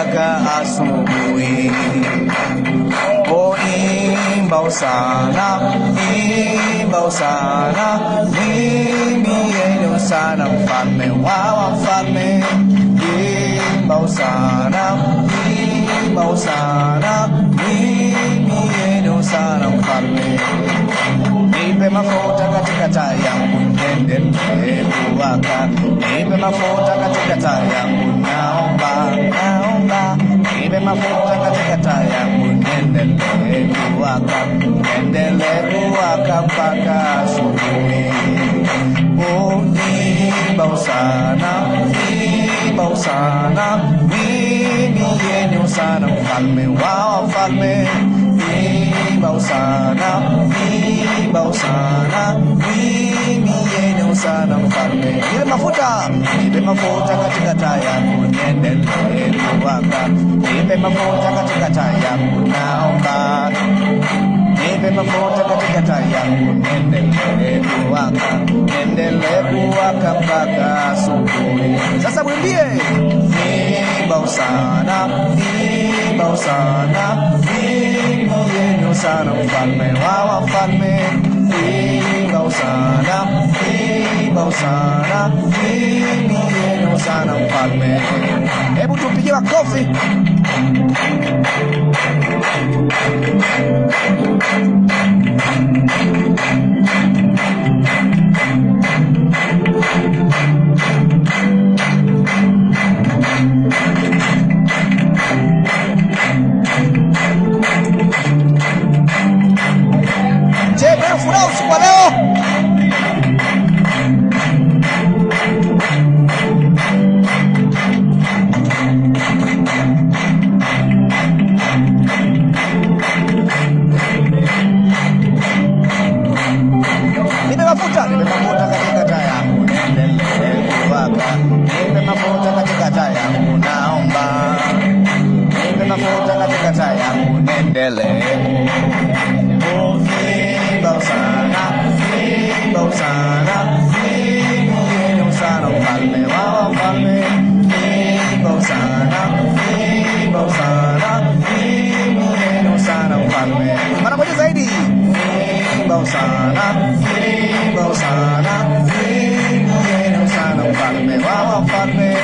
mpaka asubuhi. Oh, imba hosana, imba hosana, mwimbieni hosana mfalme wa wafalme. Imba hosana, imba hosana, mwimbieni hosana mfalme. Nipe mafuta katika taa yangu, niendelee kuwaka. Nipe mafuta katika taa yangu, naomba. Nipe mafuta katika taa yangu, niendelee kuwaka. Niendelee kuwaka mpaka asubuhi. Oh, imba hosana, imba hosana, mwimbieni hosana mfalme wa wafalme. Imba hosana, imba hosana, mwimbieni hosana mfalme. Nipe mafuta katika taa yangu, niendelee kuwaka. Nipe mafuta katika taa yangu, naomba. Nipe mafuta katika taa yangu, niendelee kuwaka. Niendelee kuwaka mpaka asubuhi. Sasa mwimbie. Imba hosana, imba hosana, mwimbieni hosana mfalme wa wafalme. Imba hosana, imba hosana, mwimbieni hosana mfalme. Hebu tupige makofi. Je, wewe furaha usiku wa leo? Nipe mafuta katika taa yangu, niendelee kuwaka. Nipe mafuta katika taa yangu, naomba. Nipe mafuta katika taa yangu, niendelee. Imba hosana, imba hosana, mwimbieni hosana mfalme wa wafalme. Imba hosana, imba hosana, mwimbieni hosana mfalme. Mara moja zaidi. Imba hosana, imba hosana, mwimbieni hosana mfalme wa wafalme.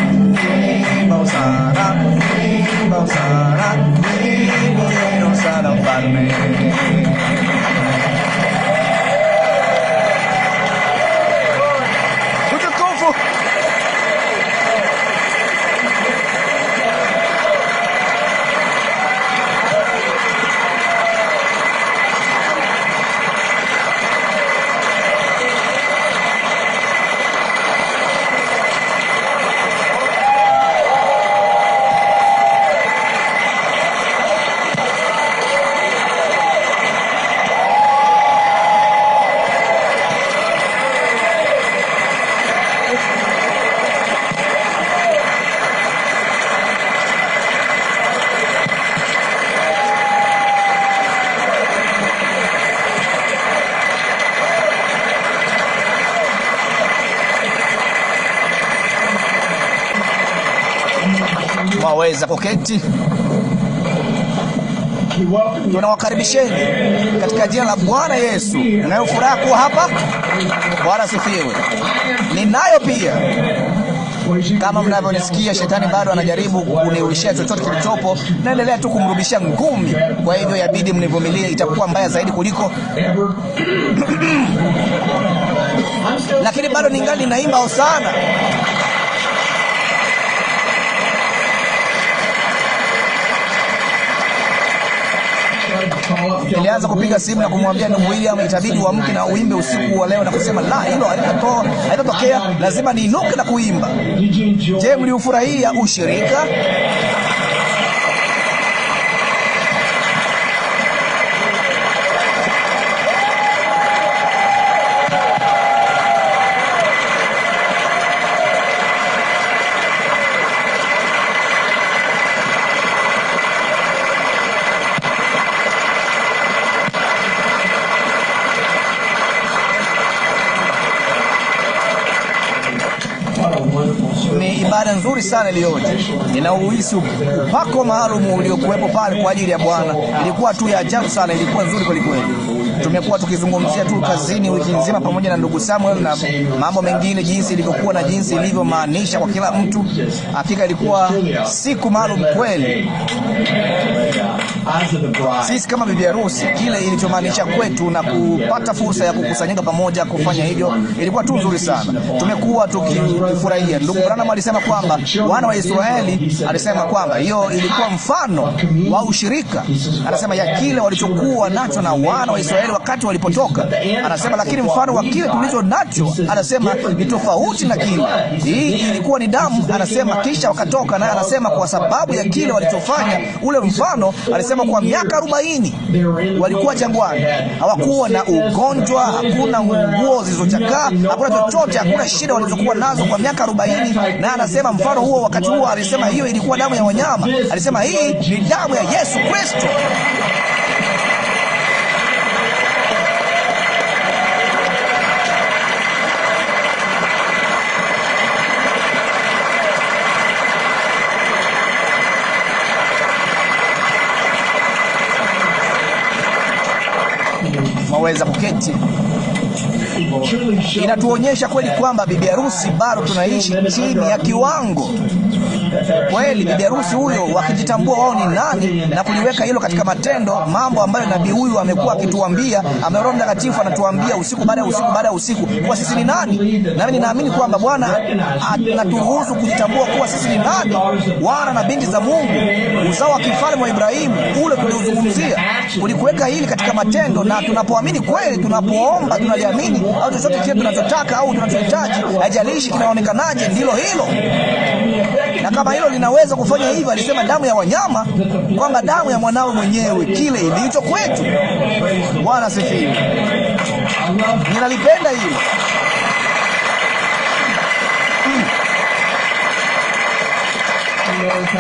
Imba hosana, imba hosana, mwimbieni hosana mfalme. Waweza kuketi. Tunawakaribisheni katika jina la Bwana Yesu. Ninayo furaha kuwa hapa. Bwana sifiwe. Ninayo pia. Kama mnavyonisikia, shetani bado anajaribu kuniuishia chochote kilichopo. Naendelea tu kumrudishia ngumi. Kwa hivyo yabidi mnivumilie, itakuwa mbaya zaidi kuliko lakini bado ningali naimba hosana. Nilianza kupiga simu na kumwambia ndugu William, itabidi uamke na uimbe usiku wa leo, na kusema la, hilo haitatokea, lazima niinuke na kuimba. Je, mliufurahia ushirika? Ni ibada nzuri sana iliyoje. Ninauhisi upako maalum uliokuwepo pale kwa ajili ya Bwana. Ilikuwa tu ya ajabu sana, ilikuwa nzuri kweli kweli. Tumekuwa tukizungumzia tu kazini wiki nzima pamoja na ndugu Samuel na mambo mengine, jinsi ilivyokuwa na jinsi ilivyomaanisha kwa kila mtu. Hakika ilikuwa siku maalum kweli. Sisi kama bibi harusi, kile ilichomaanisha kwetu na kupata fursa ya kukusanyika pamoja kufanya hivyo, ilikuwa tu nzuri sana. Tumekuwa tukifurahia. Ndugu Branham alisema kwamba wana wa Israeli, alisema kwamba hiyo ilikuwa mfano wa ushirika. Anasema ya kile walichokuwa nacho na wana wa Israeli wakati walipotoka. Anasema lakini mfano wa kile tulicho nacho, anasema ni tofauti na kile. Hii ilikuwa ni damu, anasema kisha wakatoka, na anasema kwa sababu ya kile walichofanya, ule mfano, alisema kwa miaka 40 walikuwa jangwani. Hawakuwa na ugonjwa, hakuna nguo zilizochakaa, hakuna chochote, hakuna shida walizokuwa nazo kwa miaka 40. Na anasema mfano huo, wakati huo, alisema hiyo ilikuwa damu ya wanyama. Alisema hii ni damu ya Yesu Kristo. Mwaweza kuketi. Inatuonyesha kweli kwamba bibi harusi bado tunaishi chini ya kiwango. Kweli bibi harusi huyo wakijitambua wao ni nani na kuliweka hilo katika matendo, mambo ambayo nabii huyu amekuwa akituambia, Roho Mtakatifu anatuambia usiku baada ya usiku baada ya usiku kuwa sisi ni nani. Nami ninaamini kwamba Bwana anaturuhusu kujitambua kuwa sisi ni nani, wana na binti za Mungu, uzao wa kifalme wa Ibrahimu, ule tuliozungumzia. Ulikuweka hili katika matendo, na tunapoamini kweli, tunapoomba, tunaliamini, au chochote kile tunachotaka au tunachohitaji, haijalishi kinaonekanaje, ndilo hilo. Na kama hilo linaweza kufanya hivyo, alisema damu ya wanyama, kwamba damu ya mwanawe mwenyewe, kile ilicho kwetu. Bwana asifiwe. Ninalipenda hilo.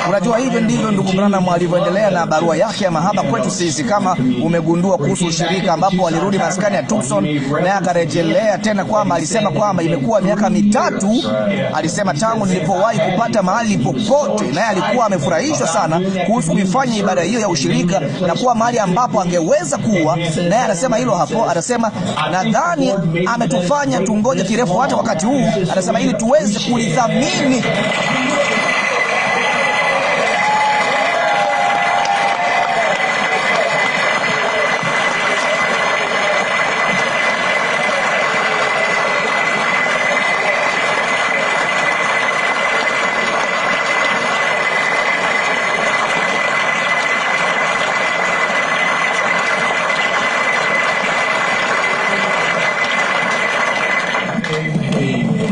Unajua, hivyo ndivyo ndugu Branham alivyoendelea na barua yake ya mahaba kwetu sisi. Kama umegundua kuhusu ushirika, ambapo alirudi maskani ya Tucson, naye akarejelea tena kwamba alisema kwamba imekuwa miaka 3, alisema, tangu nilipowahi kupata mahali popote, naye alikuwa amefurahishwa sana kuhusu kuifanya ibada hiyo ya ushirika na kuwa mahali ambapo angeweza kuwa. Naye anasema hilo hapo, anasema nadhani ametufanya tungoje kirefu hata wakati huu, anasema ili tuweze kulithamini.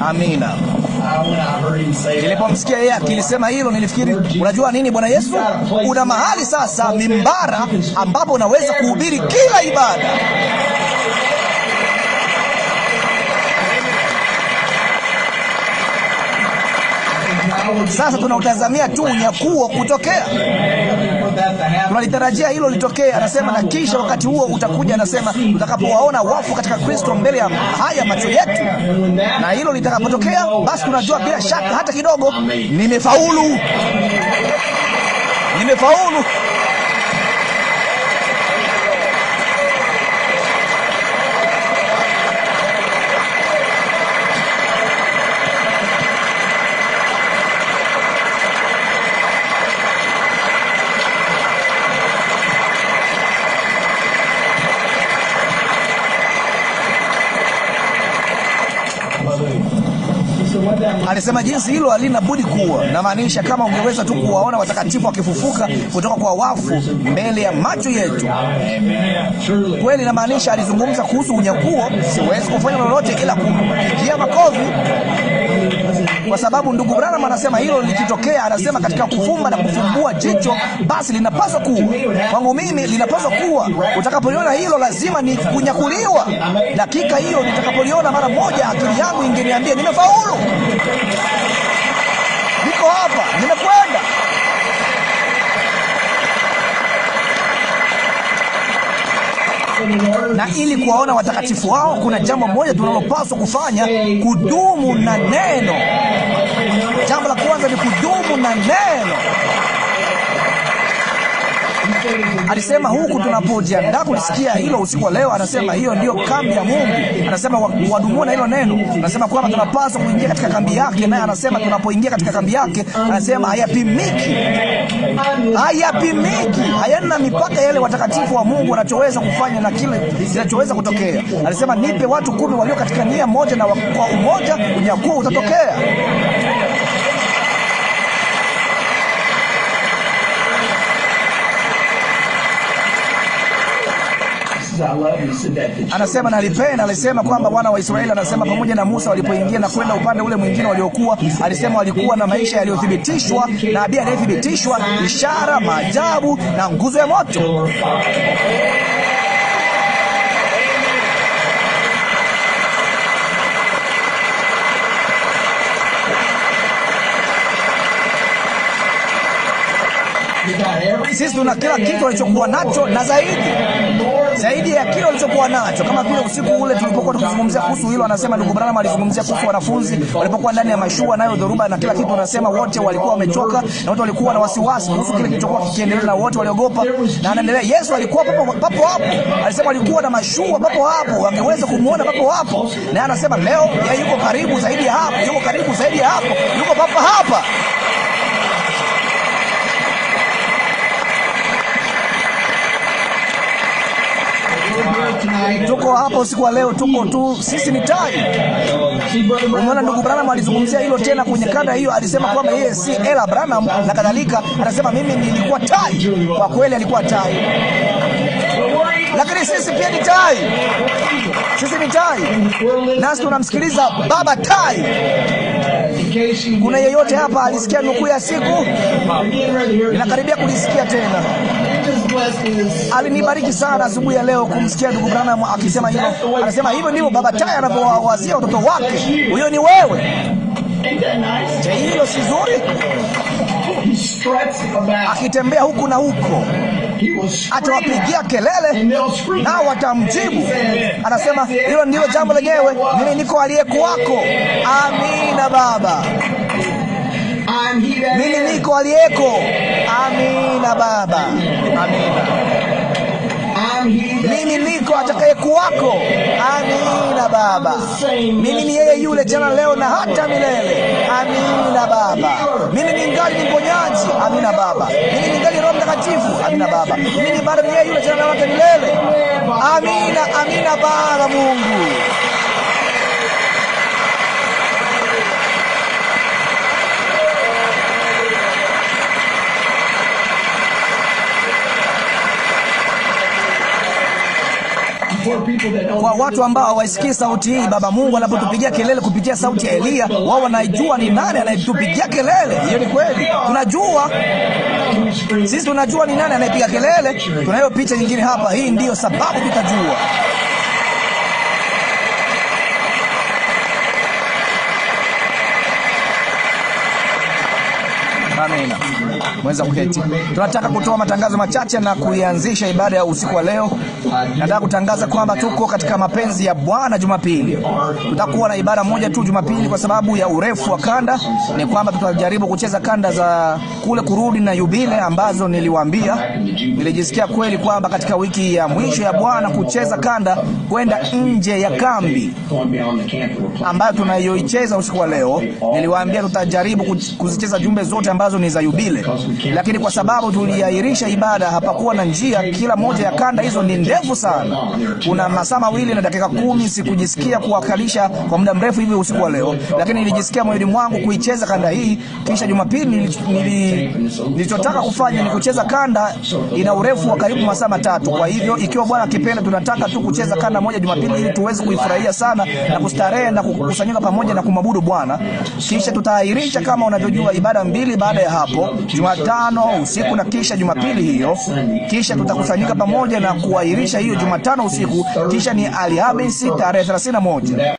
Amina. Nilipomsikia yeye akilisema hilo, nilifikiri, unajua nini Bwana Yesu, una mahali sasa, mimbara, ambapo unaweza kuhubiri kila ibada. Sasa tunautazamia tu unyakuo kutokea. Tunalitarajia hilo litokee, anasema, na kisha wakati huo utakuja, anasema, tutakapowaona wafu katika Kristo mbele ya haya macho yetu. Na hilo litakapotokea, basi tunajua bila shaka hata kidogo, nimefaulu. Nimefaulu. Alisema jinsi hilo halina budi kuwa, na maanisha kama ungeweza tu kuwaona watakatifu wakifufuka kutoka kwa wafu mbele ya macho yetu. Kweli na maanisha, alizungumza kuhusu unyakuo. Siwezi kufanya lolote ila kupigia makofi, kwa sababu ndugu Branham anasema hilo likitokea, anasema katika kufumba na kufumbua jicho, basi linapaswa kuwa. Kwangu mimi linapaswa kuwa. Utakapoliona hilo, lazima ni kunyakuliwa. Dakika hiyo nitakapoliona mara moja, akili yangu ingeniambia nimefaulu. Niko hapa, nimekwenda. Na ili kuwaona watakatifu wao, kuna jambo moja tunalopaswa kufanya: kudumu na neno. Jambo la kwanza ni kudumu na neno. Alisema huku tunapojiandaa kulisikia hilo usiku wa leo, anasema hiyo ndiyo kambi ya Mungu. Anasema wadumu na hilo neno. Anasema kwamba tunapaswa kuingia katika kambi yake, naye anasema tunapoingia katika kambi yake, anasema hayapimiki, hayana mipaka yale watakatifu wa Mungu wanachoweza kufanya na kile kinachoweza kutokea. Alisema nipe watu 10 walio katika nia moja, na kwa umoja unyakuo utatokea. Anasema nalipenda, alisema kwamba wana wa Israeli, anasema pamoja na Musa walipoingia na kwenda upande ule mwingine waliokuwa, alisema walikuwa na maisha yaliyothibitishwa, nabii aliyethibitishwa, ishara, maajabu na nguzo ya moto. Sisi tuna kila kitu walichokuwa nacho na zaidi ya kile walichokuwa nacho. Kama vile usiku ule tulipokuwa tukizungumzia kuhusu hilo, anasema ndugu Branham alizungumzia kuhusu wanafunzi walipokuwa ndani ya mashua, nayo dhoruba na kila kitu. Anasema wote walikuwa wamechoka na wote walikuwa na wasiwasi kuhusu kile kilichokuwa kikiendelea, na wote waliogopa. Na anaendelea, Yesu alikuwa papo hapo. Alisema alikuwa na mashua papo hapo, angeweza kumuona papo hapo. Na anasema leo yeye yuko karibu zaidi ya hapo, yuko karibu zaidi ya hapo, yuko papo hapa. Tuko hapa usiku wa leo, tuko tu, sisi ni tai. Umeona ndugu Branham alizungumzia hilo tena kwenye kanda hiyo, alisema kwamba yeye si Ella Branham na kadhalika. Anasema mimi nilikuwa tai. Kwa kweli alikuwa tai, lakini sisi pia ni tai. Sisi ni tai, nasi tunamsikiliza baba tai. Kuna yeyote hapa alisikia nukuu ya siku? Ninakaribia kulisikia tena. Alinibariki sana asubuhi ya leo kumsikia ndugu Branham akisema hilo. Anasema hivyo ndivyo baba tai anavyowawazia watoto wake. Huyo ni wewe. Je, hilo si zuri? Akitembea huku na huko, atawapigia kelele nao watamjibu. Anasema hilo ndilo jambo lenyewe, mimi niko aliyekuwako. Amina Baba, mimi niko aliyeko. Amina Baba, amina. Mimi niko atakayekuwako. Amina Baba. Mimi ni yeye yule jana, leo na hata milele. Amina Baba. Mimi ni ngali ni mponyaji. Amina Baba. Mimi ni ngali Roho Mtakatifu. Amina Baba. Mimi ni bado ni yeye yule jana, leo na hata milele. Amina, amina Baba Mungu. Kwa watu ambao hawasikii sauti hii, Baba Mungu anapotupigia kelele kupitia sauti ya Eliya, wao wanajua ni nani anayetupigia kelele. Hiyo ni kweli, tunajua sisi, tunajua ni nani anayepiga kelele. Tunayo picha nyingine hapa, hii ndiyo sababu tutajua. Amina. Mweza kuketi. Tunataka kutoa matangazo machache na kuianzisha ibada ya usiku wa leo. Nataka kutangaza kwamba tuko katika mapenzi ya Bwana Jumapili. Tutakuwa na ibada moja tu Jumapili kwa sababu ya urefu wa kanda. Ni kwamba tutajaribu kucheza kanda za kule kurudi na yubile ambazo niliwaambia. Nilijisikia kweli kwamba katika wiki ya mwisho ya Bwana kucheza kanda kwenda nje ya kambi ambayo tunayoicheza usiku wa leo. Niliwaambia tutajaribu kuzicheza jumbe zote ambazo ni za yubile, lakini kwa sababu tuliahirisha ibada, hapakuwa na njia. Kila moja ya kanda hizo ni ndefu sana, kuna masaa 2 na dakika 10. Sikujisikia kuwakalisha kwa muda mrefu hivi usiku wa leo, lakini nilijisikia moyoni mwangu kuicheza kanda hii. Kisha Jumapili nilichotaka kufanya ni kucheza kanda ina urefu wa karibu masaa 3. Kwa hivyo ikiwa Bwana akipenda, tunataka tu kucheza kanda moja Jumapili ili tuweze kuifurahia sana na kustarehe na kukusanyika pamoja na kumwabudu Bwana. Kisha tutaahirisha kama unavyojua ibada 2 baada ya hapo, Jumatano usiku na kisha Jumapili hiyo. Kisha tutakusanyika pamoja na kuahirisha hiyo Jumatano usiku. Kisha ni Alhamisi tarehe 31.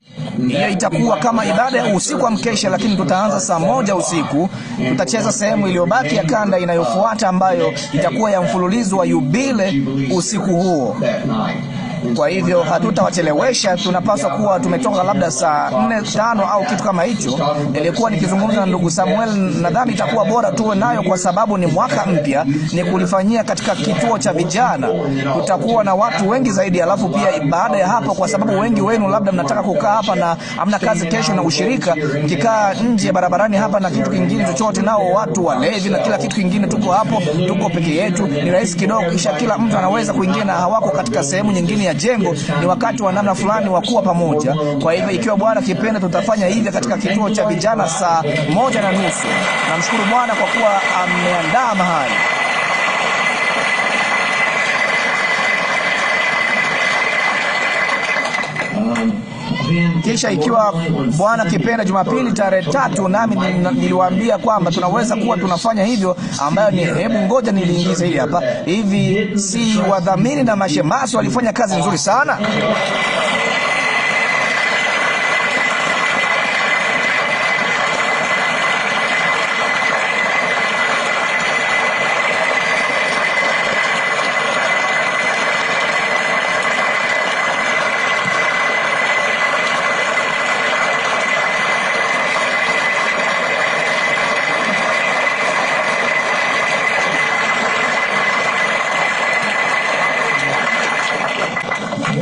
Hiyo itakuwa kama ibada ya usiku wa mkesha, lakini tutaanza saa 1 usiku. Tutacheza sehemu iliyobaki ya kanda inayofuata ambayo itakuwa ya mfululizo wa yubile usiku huo. Kwa hivyo hatutawachelewesha. Tunapaswa kuwa tumetoka labda saa 4-5 au kitu kama hicho. Nilikuwa nikizungumza na ndugu Samuel, nadhani itakuwa bora tuwe nayo kwa sababu ni mwaka mpya, ni kulifanyia katika kituo cha vijana. Tutakuwa na watu wengi zaidi, alafu pia baada ya hapo, kwa sababu wengi wenu labda mnataka kukaa hapa na hamna kazi kesho na ushirika, mkikaa nje barabarani hapa na kitu kingine chochote, nao watu walevi na kila kitu kingine, tuko hapo, tuko peke yetu, ni rahisi kidogo, kisha kila mtu anaweza kuingia na hawako katika sehemu nyingine ya jengo. Ni wakati wa namna fulani wa kuwa pamoja. Kwa hivyo ikiwa Bwana kipenda, tutafanya hivi katika kituo cha vijana saa 1:30. Namshukuru Bwana kwa kuwa ameandaa mahali. Kisha ikiwa Bwana kipenda, Jumapili tarehe 3, nami niliwaambia kwamba tunaweza kuwa tunafanya hivyo, ambayo ni, hebu ngoja niliingize hili hapa. Hivi si wadhamini na mashemasi walifanya kazi nzuri sana?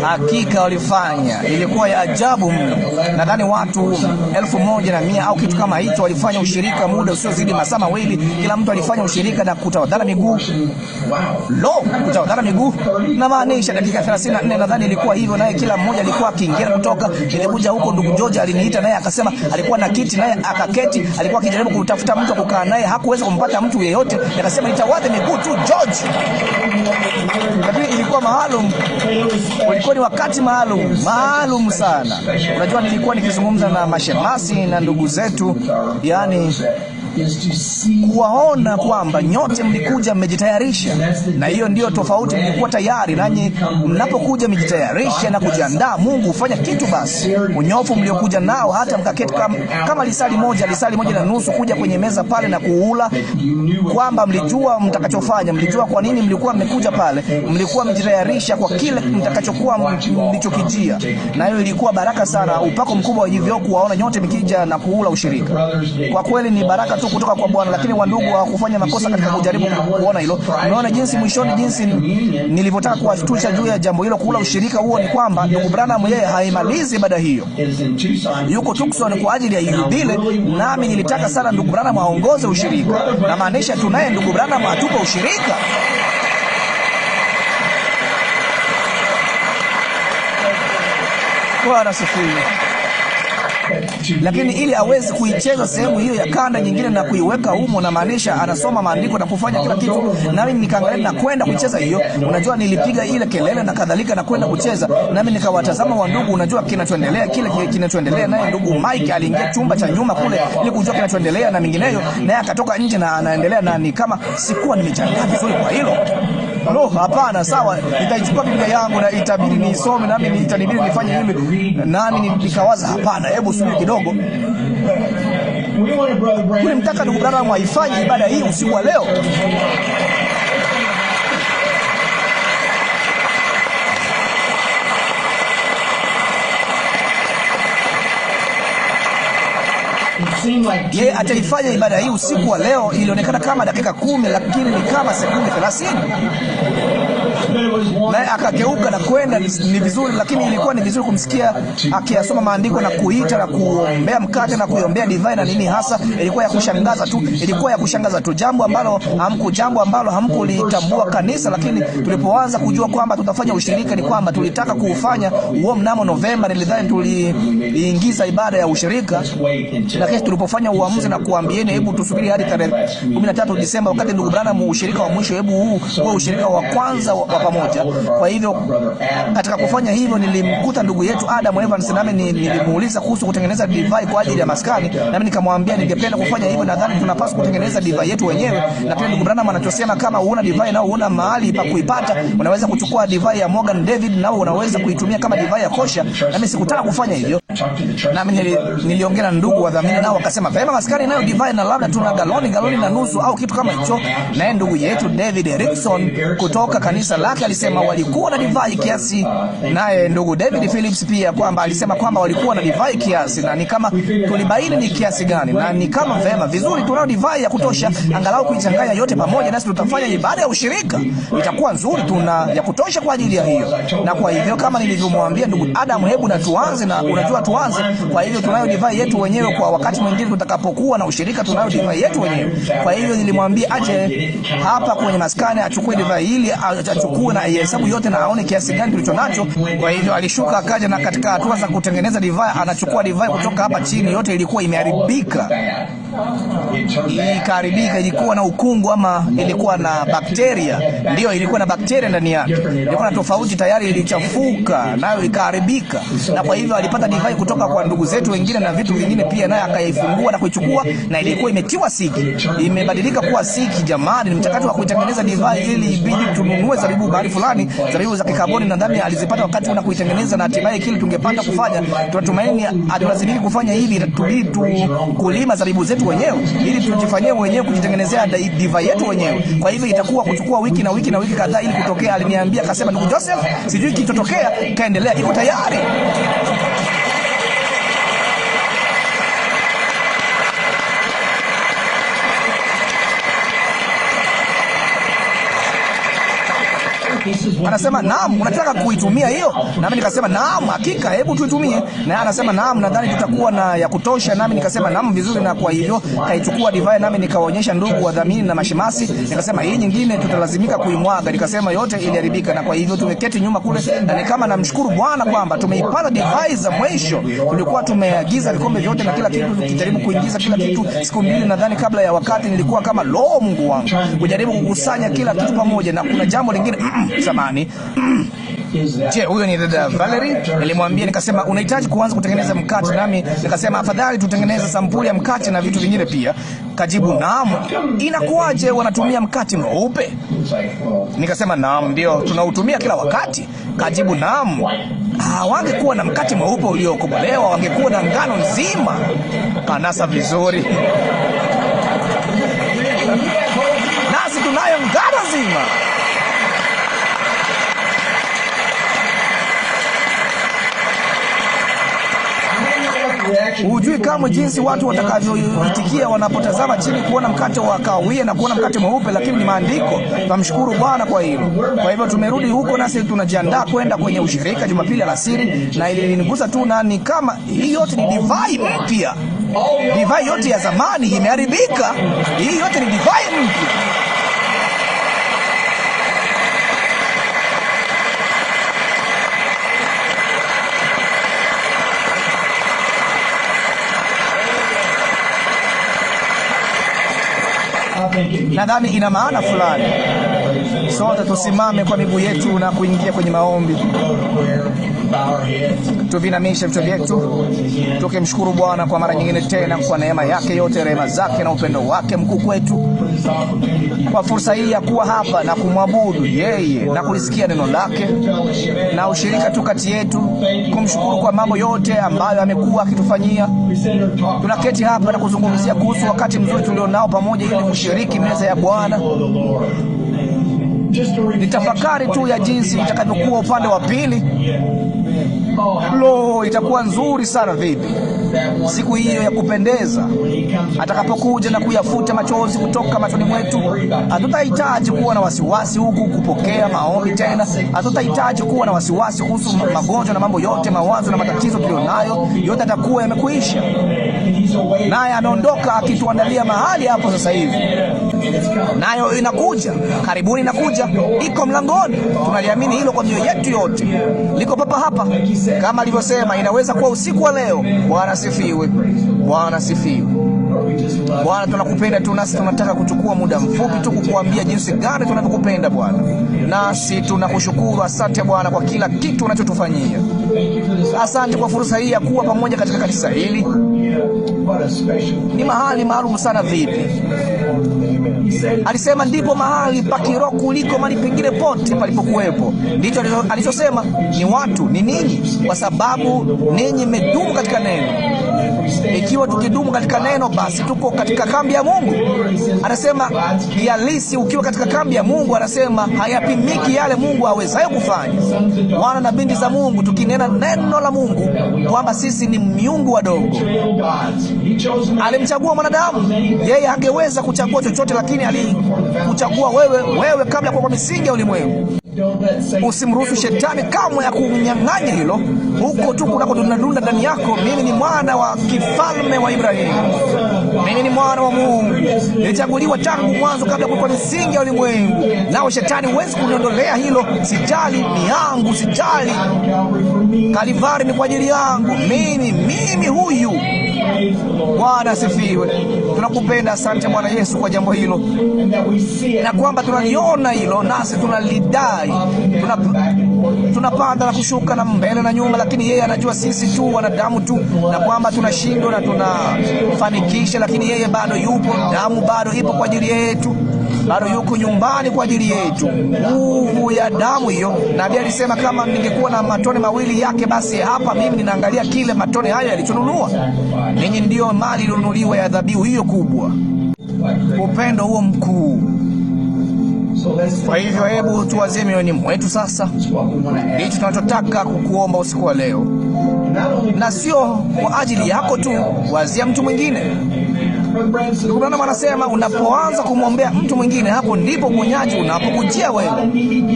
Hakika walifanya, ilikuwa ya ajabu mno. Nadhani watu 1,100 au kitu kama hicho walifanya ushirika muda usiozidi masaa mawili. Kila mtu alifanya ushirika na kutawadhana miguu. Kutawadhana miguu na maanisha dakika 34 nadhani ilikuwa hivyo, naye kila mmoja alikuwa akiingia kutoka. Nilikuja huko, ndugu George aliniita, naye akasema alikuwa na kiti, naye akaketi. Alikuwa akijaribu kutafuta mtu kukaa naye, hakuweza kumpata mtu yeyote. Akasema nitawadhe miguu tu George. Lakini ilikuwa maalum, ulikuwa ni wakati maalum sana. Unajua, nilikuwa nikizungumza na mashemasi na ndugu zetu, yani kuwaona kwamba nyote mlikuja mmejitayarisha, na hiyo ndio tofauti. Mlikuwa tayari, nanyi mnapokuja mmejitayarisha na kujiandaa, Mungu hufanya kitu. Basi unyofu mliokuja nao, hata mkaketi kama lisali moja na nusu kuja kwenye meza pale na kuula, kwamba mlijua mtakachofanya, mlijua kwa nini mlikuwa mmekuja pale, mlikuwa mmejitayarisha kwa kile mtakachokuwa mlichokijia, na hiyo ilikuwa baraka sana. Upako mkubwa hivyo kuwaona nyote mkija na kuula ushirika. Kwa kweli ni baraka tu kutoka kwa Bwana. Lakini wandugu hawakufanya makosa katika kujaribu kuona hilo. Unaona jinsi mwishoni, jinsi nilivyotaka kuwashtusha juu ya jambo hilo, kula ushirika huo, ni kwamba ndugu Branham yeye haimalizi ibada hiyo, yuko Tucson kwa ajili ya Yubile, nami nilitaka sana ndugu Branham aongoze ushirika, na maanisha tunaye ndugu Branham atupa ushirika. Bwana asifiwe. Lakini ili aweze kuicheza sehemu hiyo ya kanda nyingine na kuiweka humo, na maanisha anasoma maandiko na kufanya kila kitu, nami nikaangalia na kwenda kucheza hiyo. Unajua, nilipiga ile kelele na kadhalika na kwenda kucheza, nami nikawatazama wandugu. Unajua kinachoendelea, kile kinachoendelea, naye ndugu Mike aliingia chumba cha nyuma kule ili kujua kinachoendelea na mingineyo, naye akatoka nje na anaendelea, na ni kama sikuwa nimejiandaa vizuri kwa hilo. Hapana, sawa, nitaichukua Biblia yangu na itabidi niisome, nami itanibidi nifanye hili. Nami nikawaza, hapana, hebu subiri kidogo. Mtaka ndugu Branham aifanye ibada hii usiku wa leo. Yeye ataifanya ibada hii usiku wa leo. Ilionekana kama dakika 10, lakini ni kama sekunde 30. Naye akageuka na kwenda. Ni vizuri, lakini ilikuwa ni vizuri kumsikia akiyasoma maandiko na kuita na kuombea mkate na kuiombea divai na nini hasa. Ilikuwa ya kushangaza tu, jambo ambalo hamkulitambua kanisa. Lakini tulipoanza kujua kwamba tutafanya ushirika, ni kwamba tulitaka kuufanya huo mnamo Novemba. Nilidhani tuliingiza ibada ya ushirika, lakini tulipofanya uamuzi na kuambieni hebu tusubiri hadi tarehe 13 Disemba, wakati ndugu Branham ushirika wa mwisho, hebu huu ushirika wa kwanza wa pamoja. Kwa hivyo katika kufanya hivyo, nilimkuta ndugu yetu Adam Evans, nami nilimuuliza kuhusu kutengeneza divai kwa ajili ya maskani, nami nikamwambia ningependa kufanya hivyo. Nadhani tunapaswa kutengeneza divai yetu wenyewe. Na pia ndugu Branham anachosema, kama una divai na una mahali pa kuipata, unaweza kuchukua divai ya Morgan David na unaweza kuitumia kama divai ya kosha. Nami sikutaka kufanya hivyo, nami niliongea na ndugu wadhamini, nao wakasema vema, maskani nayo divai na labda tuna galoni na nusu au kitu kama hicho. Naye ndugu yetu David Erickson kutoka kanisa lake alisema walikuwa na divai kiasi, naye ndugu David Phillips pia kwamba alisema kwamba walikuwa na divai kiasi, na ni kama tulibaini ni kiasi gani, na ni kama vema vizuri, tunao divai ya kutosha angalau kuichanganya yote pamoja, nasi tutafanya ibada ya ushirika, itakuwa nzuri, tuna ya kutosha kwa ajili ya hiyo. Na kwa hivyo kama nilivyomwambia ndugu Adam, hebu na tuanze, na unajua tuanze. Kwa hivyo tunayo divai yetu wenyewe, kwa wakati mwingine tutakapokuwa na ushirika tunayo divai yetu wenyewe. Kwa hivyo nilimwambia aje hapa kwenye maskani achukue divai ili achukue na hesabu yote na aone kiasi gani tulicho nacho. Kwa hivyo alishuka akaja, na katika hatua za kutengeneza divai anachukua divai kutoka hapa chini, yote ilikuwa imeharibika. Ikaharibika, ilikuwa na ukungu ama ilikuwa na bakteria. Ndio, ilikuwa na bakteria ndani yake, ilikuwa na tofauti, tayari ilichafuka nayo ikaharibika. Na kwa hivyo alipata divai kutoka kwa ndugu zetu wengine na vitu vingine pia, naye akaifungua na kuichukua, na ilikuwa imetiwa siki, imebadilika kuwa siki. Jamani, ni mchakato wa kuitengeneza divai, ili ibidi tununue zabibu bahari fulani, zabibu za kikaboni, na ndani alizipata wakati una kuitengeneza, na hatimaye kile tungepanda kufanya, tunatumaini atulazimiki kufanya hivi, tubidi kulima zabibu zetu wenyewe ili tujifanyie wenyewe kujitengenezea divai yetu wenyewe. Kwa hivyo itakuwa kuchukua wiki na wiki na wiki kadhaa ili kutokea. Aliniambia akasema, ndugu Joseph, sijui kitotokea, kaendelea, iko tayari. Anasema, naam, unataka kuitumia hiyo? Nami nikasema, naam, hakika, hebu tuitumie. Na anasema, naam, nadhani tutakuwa na ya kutosha. Nami nikasema, naam, vizuri. Na kwa hivyo kaichukua divai, nami nikawaonyesha ndugu wadhamini na mashemasi. Nikasema, hii nyingine tutalazimika kuimwaga. Nikasema, yote iliharibika. Na kwa hivyo tumeketi nyuma kule, na ni kama namshukuru Bwana kwamba tumeipata divai za mwisho. Tulikuwa tumeagiza vikombe vyote na kila kitu, tukijaribu kuingiza kila kitu. Siku mbili nadhani kabla ya wakati, nilikuwa kama Mungu wangu, kujaribu kukusanya kila kitu pamoja. Na kuna jambo lingine samani. Je, huyo ni dada Valerie? Nilimwambia nikasema, unahitaji kuanza kutengeneza mkate. Nami nikasema, afadhali tutengeneze sampuli ya mkate na vitu vingine pia. Kajibu, naam. Inakuwaje wanatumia mkate mweupe? Nikasema, naam, ndio tunautumia kila wakati. Kajibu, naam. Wangekuwa na mkate mweupe uliokobolewa, wangekuwa na ngano nzima. Kanasa vizuri. Nasi tunayo ngano nzima. Hujui kamwe jinsi watu watakavyoitikia wanapotazama chini kuona mkate wa kahawia na kuona mkate mweupe, lakini ni maandiko. Tunamshukuru Bwana kwa hilo. Kwa hivyo tumerudi huko, nasi tunajiandaa kwenda kwenye ushirika Jumapili alasiri, na ilinigusa tu, na ni kama hii yote ni divai mpya. Divai yote ya zamani imeharibika, hii yote ni divai mpya. Nadhani ina maana fulani. Sote tusimame kwa miguu yetu na kuingia kwenye maombi. Tuvinamishe vichwa vyetu, tukimshukuru Bwana kwa mara nyingine tena kwa neema yake yote, rehema zake na upendo wake mkuu kwetu, kwa fursa hii ya kuwa hapa na kumwabudu yeye na kulisikia neno lake na ushirika tu kati yetu, kumshukuru kwa mambo yote ambayo amekuwa akitufanyia. Tunaketi hapa na kuzungumzia kuhusu wakati mzuri tulionao pamoja ili kushiriki meza ya Bwana. Nitafakari tu ya jinsi itakavyokuwa upande wa pili. Itakuwa nzuri sana vipi siku hiyo ya kupendeza atakapokuja na kuyafuta machozi kutoka machoni mwetu. Hatutahitaji kuwa na wasiwasi huku kupokea maombi tena. Hatutahitaji kuwa na wasiwasi kuhusu magonjwa na mambo yote, mawazo na matatizo tulionayo, yote atakuwa yamekwisha. Naye ameondoka akituandalia mahali hapo sasa hivi. Nayo inakuja, karibuni inakuja, iko mlangoni. Tunaliamini hilo kwa mioyo yetu yote. Liko papa hapa. Kama alivyosema, inaweza kuwa usiku wa leo. Bwana sifiwe. Bwana sifiwe. Bwana, tunakupenda tu, nasi tunataka kuchukua muda mfupi tu kukuambia jinsi gani tunavyokupenda Bwana. Nasi tunakushukuru. Asante Bwana kwa kila kitu unachotufanyia. Asante kwa fursa hii ya kuwa pamoja katika kanisa hili. Ni mahali maalum sana vipi. Alisema ndipo mahali pa kiroho kuliko mahali pengine pote palipokuwepo. Ndicho alichosema. Ni watu, ni ninyi, kwa sababu ninyi mmedumu katika neno. Ikiwa tukidumu katika neno, basi tuko katika kambi ya Mungu. Anasema halisi, ukiwa katika kambi ya Mungu, anasema hayapimiki yale Mungu awezayo kufanya. Wana na binti za Mungu, tukinena neno la Mungu kwamba sisi ni miungu wadogo. Alimchagua mwanadamu. Yeye hangeweza kuchagua chochote, lakini alikuchagua wewe kabla kwa misingi ya ulimwengu. Usimruhusu shetani kamwe ya kunyang'anya hilo. Huko tu kunako dunadunda ndani yako, mimi ni mwana wa kifalme wa Ibrahimu. Mimi ni mwana wa Mungu. Nilichaguliwa tangu mwanzo kabla kwa misingi ya ulimwengu. Nao shetani huwezi kuniondolea hilo. Sijali, ni yangu, sijali. Kalvari ni kwa ajili yangu. Mimi huyu. Bwana asifiwe. Tunakupenda. Asante Bwana Yesu kwa jambo hilo, na kwamba tunaliona hilo nasi tunalidai. Tunapanda na kushuka na mbele na nyuma, lakini yeye anajua sisi tu wanadamu tu, na kwamba tunashindwa na tunafanikisha, lakini yeye bado yupo. Damu bado ipo kwa ajili yetu, bado yuko nyumbani kwa ajili yetu. Nguvu ya damu hiyo. Nabii alisema kama ningekuwa na matone mawili yake, basi hapa mimi ninaangalia kile matone hayo yalichonunua. Ninyi ndio mali iliyonunuliwa ya dhabihu hiyo kubwa, upendo huo mkuu. Kwa hivyo hebu tuwazie mioyoni mwetu sasa. Ndicho tunachotaka kukuomba usiku wa leo, na sio kwa ajili yako tu. Wazia mtu mwingine. Ndugu Branham anasema unapoanza kumwombea mtu mwingine, hapo ndipo uponyaji unapokujia wewe.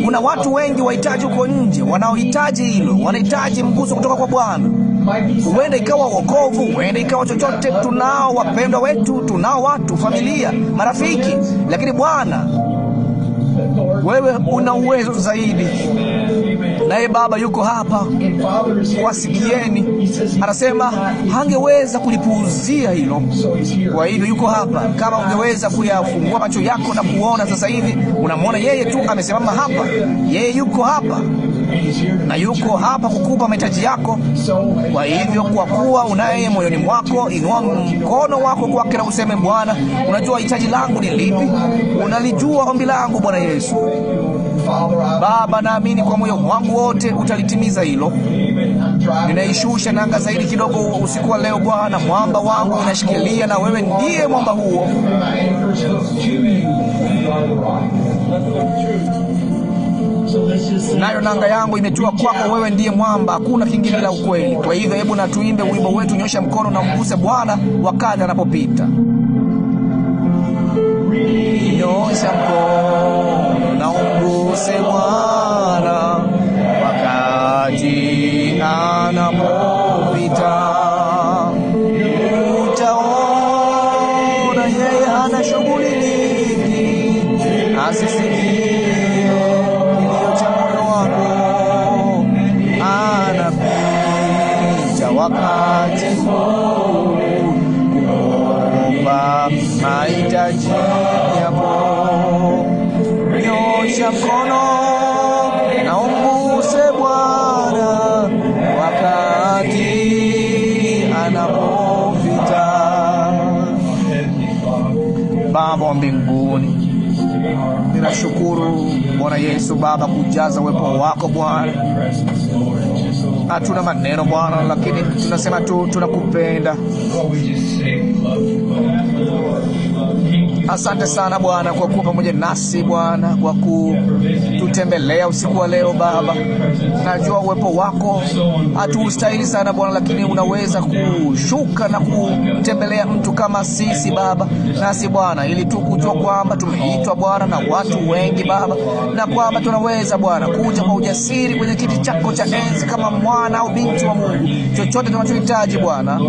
Kuna watu wengi wahitaji uko nje, wanaohitaji hilo, wanahitaji mguso kutoka kwa Bwana. Huenda ikawa wokovu, huenda ikawa chochote. Tunao wapendwa wetu, tunao watu, familia, marafiki, lakini Bwana, wewe una uwezo zaidi. Naye Baba yuko hapa, wasikieni. Anasema hangeweza kulipuuzia hilo. Kwa hivyo yuko hapa. Kama ungeweza kuyafungua macho yako na kuona sasa hivi, unamwona yeye tu amesimama hapa. Yeye yuko hapa, na yuko hapa kukupa mahitaji yako. Kwa hivyo, kwa kuwa unaye moyoni mwako, inua mkono wako kwake na useme, Bwana, unajua hitaji langu ni lipi. Unalijua ombi langu, Bwana Yesu. Baba, naamini kwa moyo wangu wote utalitimiza hilo. Ninaishusha nanga zaidi kidogo usiku wa leo, Bwana. Mwamba wangu unashikilia, na wewe ndiye mwamba huo. Nayo nanga yangu imetua kwako, wewe ndiye mwamba, hakuna kingine la ukweli. Kwa hivyo hebu na tuimbe wimbo wetu, nyosha mkono na mguse Bwana wakati anapopita. Nyosha mkono na mguse Bwana wakati anapopita. Utaona yeye hana shughuli nyingi, asisikie wakati kuomba mahitaji yako. Nyosha mkono na umguse Bwana wakati anapopita. Baba wa mbinguni, ninashukuru Bwana Yesu, Baba, kujaza uwepo wako Bwana. Hatuna maneno Bwana, lakini tunasema tu tunakupenda. Asante sana Bwana kwa kuwa pamoja nasi Bwana, kwa kututembelea usiku wa leo Baba. Najua uwepo wako hatuustahili sana Bwana, lakini unaweza kushuka na kutembelea mtu kama sisi Baba. Nasi Bwana, ili tu kujua kwamba tumeitwa Bwana na watu wengi Baba, na kwamba tunaweza Bwana kuja kwa ujasiri kwenye kiti chako cha enzi kama mwana au binti wa Mungu. Chochote tunachohitaji Bwana,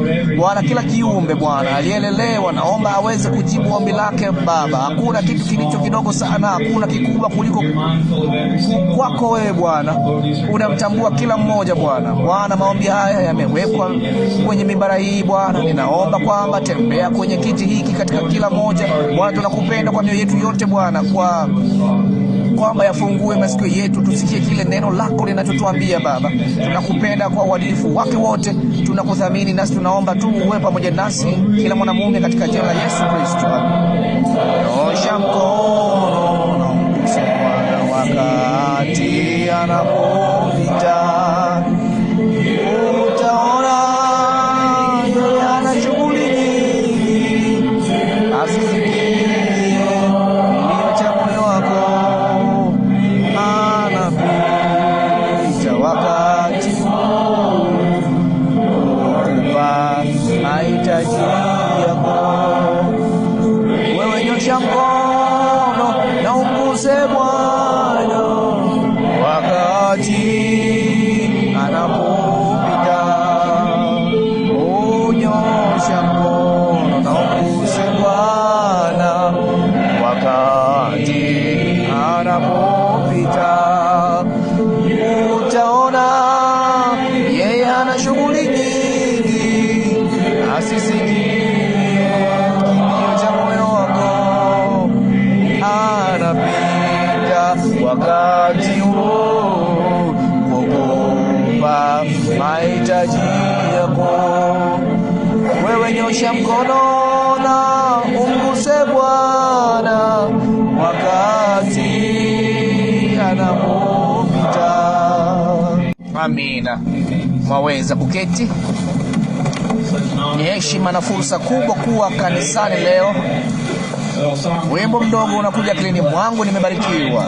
kila kiumbe Bwana aliyelelewa, naomba aweze kujibu ombi lake Baba. Hakuna kitu kilicho kidogo sana, hakuna kikubwa kuliko kwako wewe Bwana. Unamtambua kila mmoja Bwana. Bwana, maombi haya yamewekwa kwenye mimbara hii Bwana. Ninaomba kwamba tembea kwenye kiti hiki katika kila mmoja Bwana. Tunakupenda kwa mioyo yetu yote Bwana, kwamba yafungue masikio yetu tusikie kile neno lako linachotuambia Baba. Tunakupenda kwa uadilifu wake wote, tunakuthamini, nasi tunaomba tu uwe pamoja nasi, kila mwanamume, katika jina la Yesu Kristo. Nyosha mkono na mguse Bwana wakati anapopita. Utaona yeye anachukua utaona yeye ana shughuli nyingi, asisikie kilio cha moyo wako. Anapita wakati huo kukupa mahitaji yako. Wewe nyosha mkono na umguse Bwana wakati anapopita. Amina. Mwaweza kuketi. Ni heshima na fursa kubwa kuwa kanisani leo. Wimbo mdogo unakuja akilini mwangu, nimebarikiwa.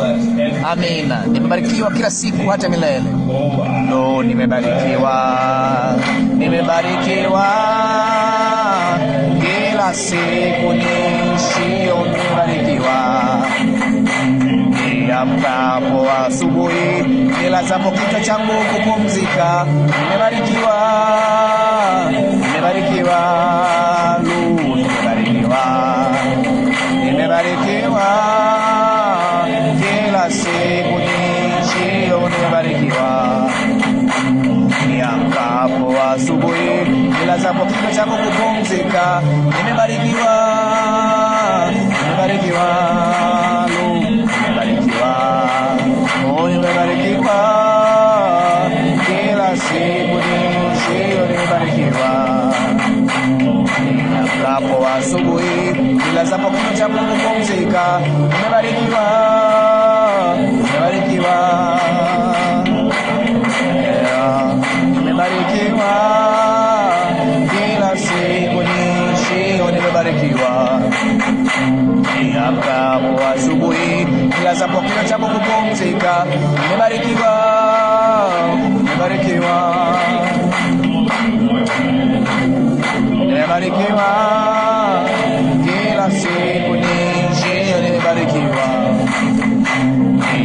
Amina. Nimebarikiwa kila siku hata milele. Lo, nimebarikiwa. Nimebarikiwa kila siku niishio, nimebarikiwa. Niamkapo asubuhi, nilazapo kichwa changu kupumzika, nimebarikiwa. Nimebarikiwa. Lo, nimebarikiwa. Nimebarikiwa kila siku niishio, nimebarikiwa. Niamkapo asubuhi, nilazapo kichwa changu kupumzika, nimebarikiwa. Nimebarikiwa. Nimebarikiwa. Oh, nimebarikiwa kila siku niishio, nimebarikiwa. Niamkapo asubuhi, nilazapo kichwa changu kupumzika, nimebarikiwa. Nimebarikiwa. Nimebarikiwa kila siku niishio, nimebarikiwa. Niamkapo asubuhi, nilazapo kichwa changu kupumzika, nimebarikiwa. Nimebarikiwa. Nimebarikiwa kila siku niishio, nimebarikiwa.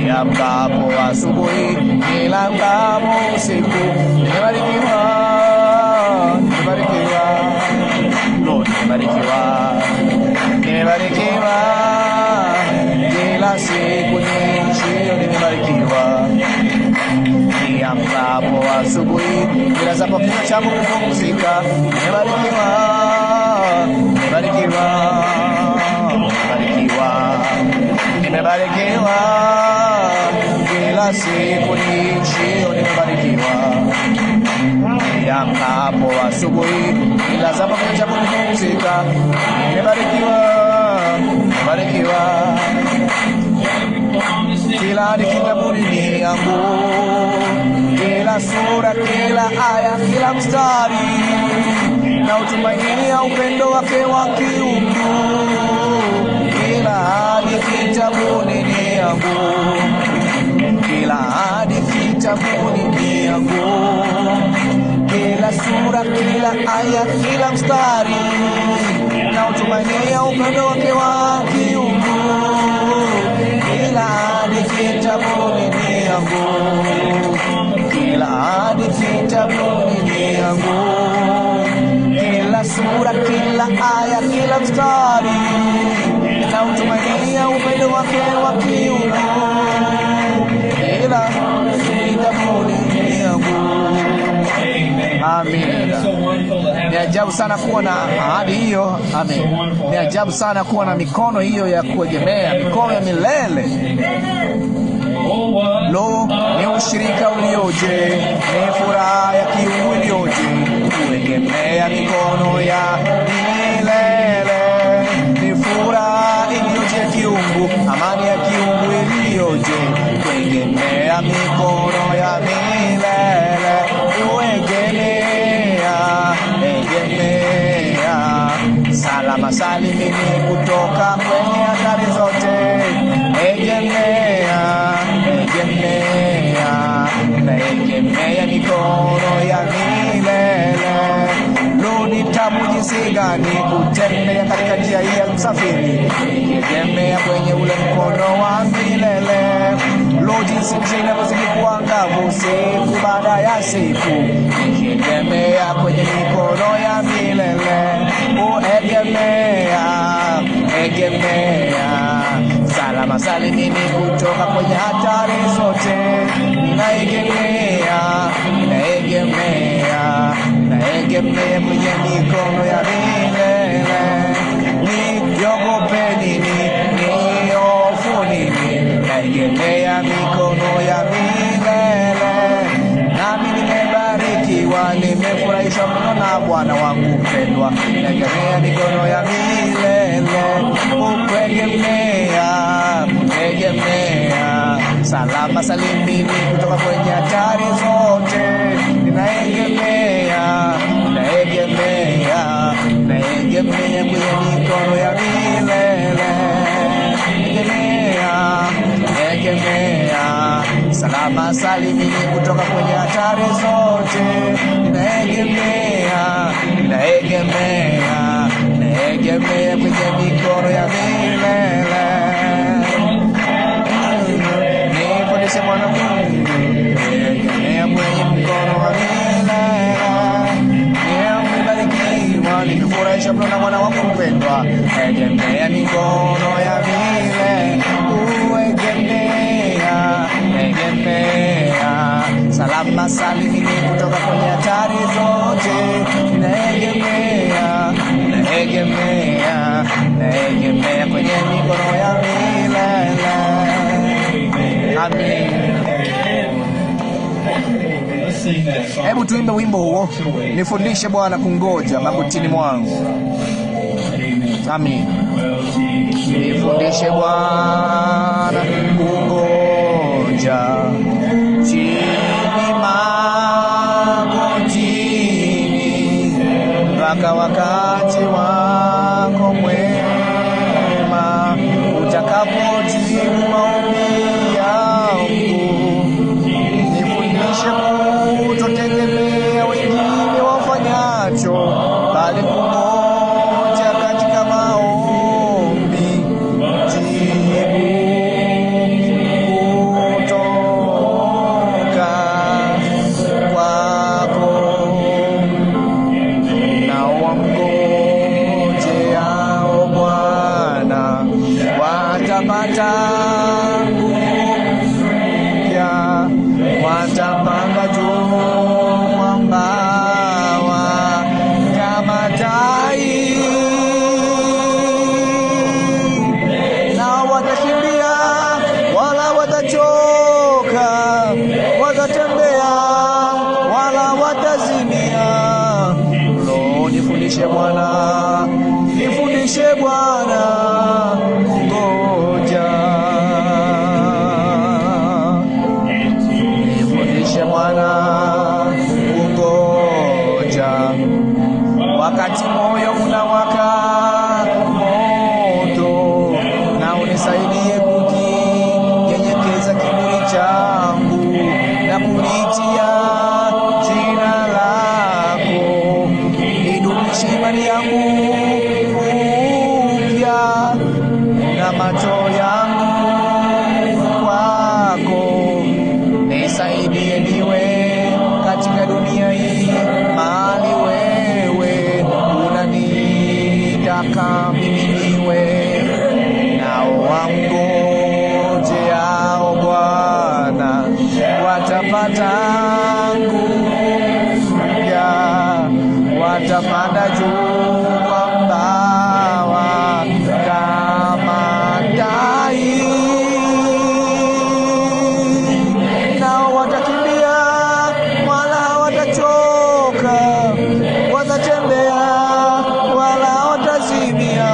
Niamkapo asubuhi, nilamkapo usiku, nimebarikiwa. Nimebarikiwa. Lo, nimebarikiwa. Nimebarikiwa kila siku niishio, nimebarikiwa. Niamkapo asubuhi, nilazapo kichwa changu kupumzika, nimebarikiwa. Nimebarikiwa. Nimebarikiwa. Nimebarikiwa kila siku niishio, nimebarikiwa. Niamkapo asubuhi, nilazapo kichwa changu kupumzika, nimebarikiwa. Nimebarikiwa. Kila kitabuni ni yangu, kila sura, kila aya, kila mstari, na utumainia upendo wake wa kiungu. Kila hadithi kitabuni ni yangu, kila hadithi kitabuni ni yangu, kila sura, kila aya, kila mstari, na utumainia upendo wake wa kiungu. Kila hadithi kitabuni ni yangu, kila hadithi kitabuni ni yangu, kila sura, kila aya, kila mstari, na utumainia upendo wake wa kiungu. Kila hadithi kitabuni ni yangu. Amina. Ni ajabu sana kuwa na ahadi hiyo. Amen. Ni ajabu sana kuwa na mikono hiyo ya kuegemea, mikono ya milele. Lo, ni ushirika ulioje, ni furaha ya kiungu iliyoje, kuegemea mikono ya milele. Ni furaha iliyoje ya kiungu, amani ya kiungu iliyoje, kuegemea mikono ya milele. Egemea, salama salimini kutoka kwenye hatari zote. Egemea, egemea mikono ya milele. Lo, ni tabu jinsi gani kutembea katika njia hii ya msafiri, egemea kwenye ule mkono wa milele. Lo, jinsi njia inavyozidi kuwa ngavu siku baada ya siku, egemea kwenye mikono ya milele. Egemea, salama salimini kutoka kwenye hatari zote. Naegemea kwenye mikono ya milele. Niogope nini, niofu nini? Naegemea mikono ya milele. Nami nimebarikiwa, nimefurahishwa mno na Bwana wangu mpendwa. Naegemea mikono ya milele. Egemea salama salimini kutoka kwenye hatari zote. Naegemea kwenye mikono ya milele. Egemea salama salimini kutoka kwenye hatari zote. Naegemea kwenye mikono ya milele. Nifundishe Bwana Mungu, egemea kwenye mkono wa milele. Nimebarikiwa, nimefurahishwa mno na Bwana wangu mpendwa. Egemea mikono ya milele. Egemea salama salimini kutoka kwenye hatari zote. Naegemea kwenye mikono ya milele. Amen. Hebu tuimbe wimbo huo, nifundishe Bwana kungoja magotini mwangu. Amen. Nifundishe Bwana kungoja chini magotini, mpaka wakati wako mwema utakapojibu maombi yangu. Nifundishe kutotegemea wengine wafanyacho, bali kungoja katika maombi. Jibu kutoka kwako, na wamngojeao Bwana watapata nguvu mpya, watapanda juu kwa mbawa kama tai, na watakimbia wala watachoka, watatembea wala watazimia. Lo, nifundishe Bwana, nifundishe Bwana kungoja. Nifundishe Bwana kungoja, wakati moyo unawaka moto, na unisaidie kukinyenyekeza kiburi changu na kulitia jina lako. Nidumishe imani yangu upya na macho yangu kwako. Nisaidie niwe katika dunia hii mahali wewe unanitaka mimi niwe. Nao wamngojeao Bwana watapata nguvu mpya, watapanda juu kwa mbawa kama tai, nao watakimbia wala watachoka, watatembea wala watazimia.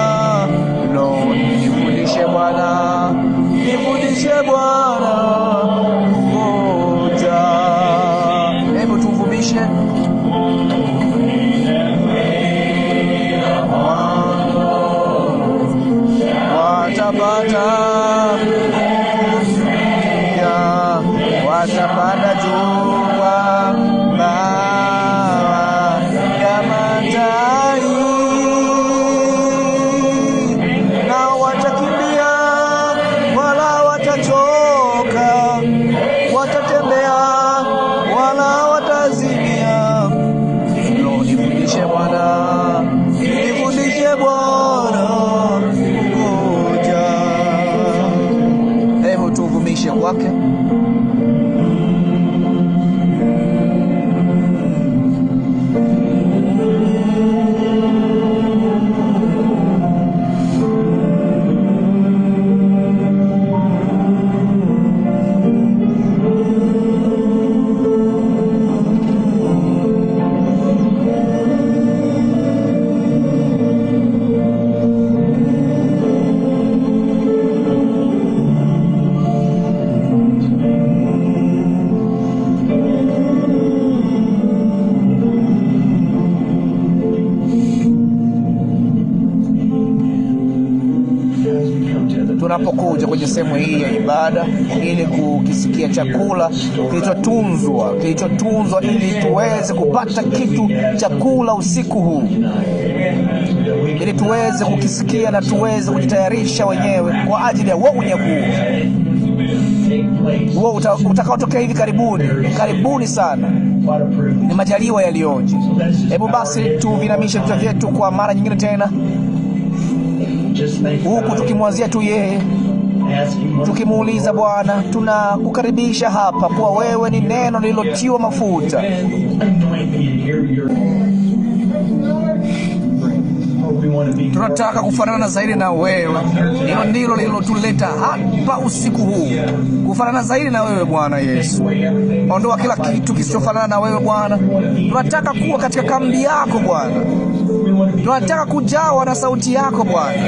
Lo, nifundishe Bwana, nifundishe Bwana kungoja. Hebu tuvumishe. Watapata ya, watapanda juu kwa mbawa kama tai, na watakimbia wala watachoka, watatembea wala watazimia. Lo, nifundishe Bwana, nifundishe Bwana kungoja. kwenye sehemu hii ya ibada ili kukisikia chakula kilichotunzwa ili tuweze kupata kitu chakula usiku huu, ili tuweze kukisikia na tuweze kujitayarisha wenyewe kwa ajili ya unyakuo huo utakaotokea hivi karibuni sana. Ni majaliwa yaliyoje! Hebu basi tuvinamishe vichwa vyetu kwa mara nyingine tena, huku tukimwazia tu yeye, tukimuuliza Bwana, tunakukaribisha hapa, kwa wewe ni neno lililotiwa mafuta. Tunataka kufanana zaidi na wewe. Hilo ndilo lililotuleta hapa usiku huu, kufanana zaidi na wewe Bwana Yesu. Ondoa kila kitu kisichofanana na wewe Bwana. Tunataka kuwa katika kambi yako Bwana. Tunataka kujawa na sauti yako Bwana,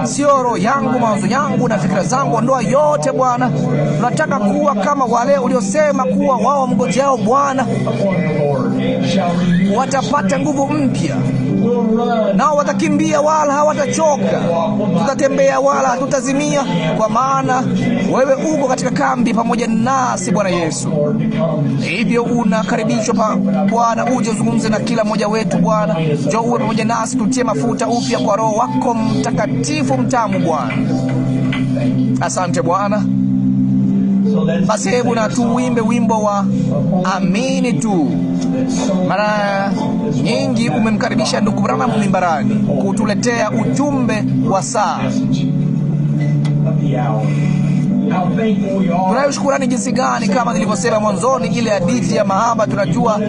sio roho yangu, mawazo yangu na fikra zangu. Ondoa yote Bwana. Tunataka kuwa kama wale uliosema kuwa wao mngojao Bwana watapata nguvu mpya, nao watakimbia wala hawatachoka, tutatembea wala hatutazimia, kwa maana wewe uko katika kambi pamoja nasi Bwana Yesu. Hivyo unakaribishwa Bwana, uje uzungumze na kila mmoja wetu Bwana. Njoo uwe pamoja nasi, tutie mafuta upya kwa Roho wako Mtakatifu mtamu Bwana. Asante Bwana. Basi hebu na tuimbe wimbo wa amini tu. Mara nyingi umemkaribisha ndugu Branham mimbarani kutuletea ujumbe wa saa. Tunayo shukrani jinsi gani, kama nilivyosema mwanzoni, ile hadithi ya mahaba. Tunajua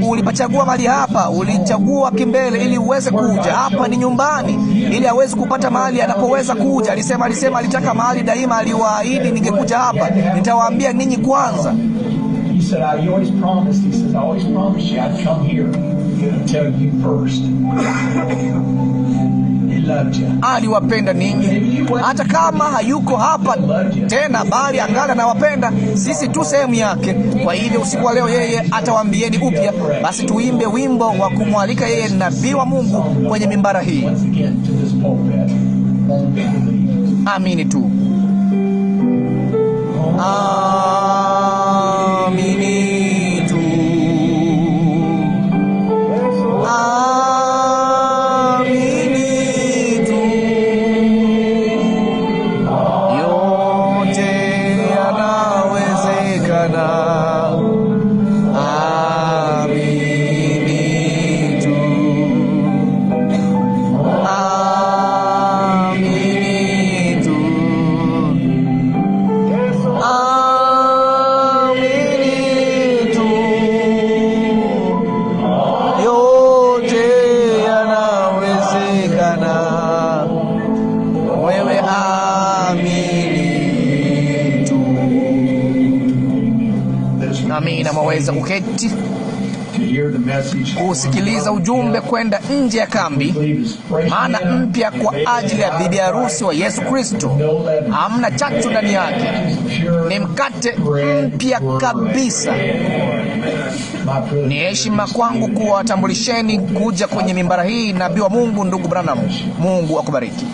ulipachagua mahali hapa, ulichagua kimbele ili uweze kuja hapa. Ni nyumbani, ili aweze kupata mahali anapoweza kuja. Alisema alitaka mahali daima, aliwaahidi, ningekuja hapa nitawaambia ninyi kwanza. Aliwapenda ninyi hata kama hayuko hapa tena, bali angali anawapenda. Sisi tu sehemu yake. Kwa hivyo usiku wa leo yeye atawaambieni upya. Basi tuimbe wimbo wa kumwalika yeye, nabii wa Mungu, kwenye mimbara hii. Amini tu. Amini tu. Mwaweza kuketi kusikiliza ujumbe kwenda nje ya kambi, maana mpya kwa ajili ya bibi harusi wa Yesu Kristo. Hamna chachu ndani yake, ni mkate mpya kabisa. Ni heshima kwangu kuwatambulisheni kuja kwenye mimbara hii nabii wa Mungu, ndugu Branham. Mungu akubariki.